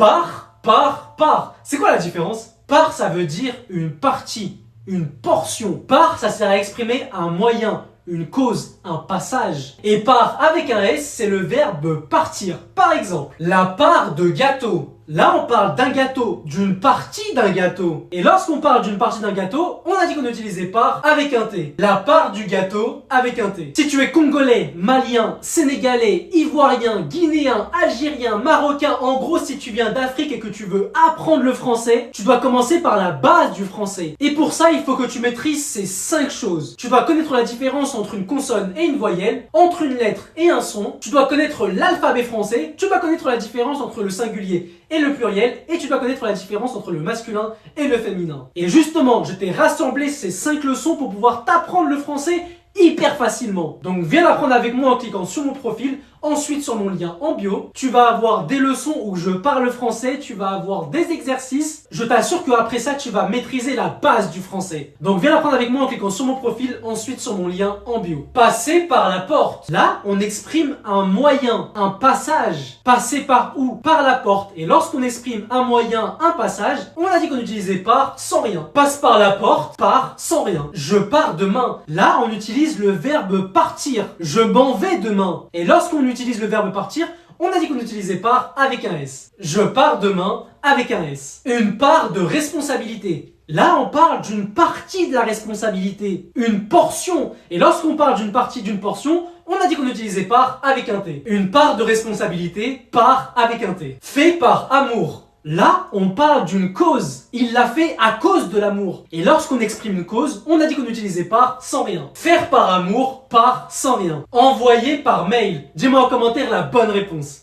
Par. C'est quoi la différence? Par, ça veut dire une partie, une portion. Par, ça sert à exprimer un moyen, une cause, un passage. Et par avec un S, c'est le verbe partir. Par exemple, la part de gâteau. Là, on parle d'un gâteau, d'une partie d'un gâteau. Et lorsqu'on parle d'une partie d'un gâteau, on a dit qu'on utilisait par avec un T. La part du gâteau avec un T. Si tu es congolais, malien, sénégalais, ivoirien, guinéen, algérien, marocain, en gros, si tu viens d'Afrique et que tu veux apprendre le français, tu dois commencer par la base du français. Et pour ça, il faut que tu maîtrises ces 5 choses. Tu dois connaître la différence entre une consonne et une voyelle, entre une lettre et un son. Tu dois connaître l'alphabet français. Tu dois connaître la différence entre le singulier et le pluriel, et tu dois connaître la différence entre le masculin et le féminin. Et justement, je t'ai rassemblé ces 5 leçons pour pouvoir t'apprendre le français hyper facilement. Donc viens l'apprendre avec moi en cliquant sur mon profil, ensuite sur mon lien en bio. Tu vas avoir des leçons où je parle français, tu vas avoir des exercices. Je t'assure qu'après ça, tu vas maîtriser la base du français. Donc viens l'apprendre avec moi en cliquant sur mon profil, ensuite sur mon lien en bio. Passer par la porte. Là, on exprime un moyen, un passage. Passer par où? Par la porte. Et lorsqu'on exprime un moyen, un passage, on a dit qu'on utilisait par sans rien. Passe par la porte, par sans rien. Je pars demain. Là, on utilise le verbe partir. Je m'en vais demain. Et lorsqu'on utilise le verbe partir, on a dit qu'on utilisait par avec un S. Je pars demain avec un S. Une part de responsabilité. Là, on parle d'une partie de la responsabilité, une portion. Et lorsqu'on parle d'une partie d'une portion, on a dit qu'on utilisait par avec un T. Une part de responsabilité, par avec un T. Fait par amour. Là, on parle d'une cause. Il l'a fait à cause de l'amour. Et lorsqu'on exprime une cause, on a dit qu'on utilisait par sans rien. Faire par amour, par sans rien. Envoyer par mail. Dis-moi en commentaire la bonne réponse.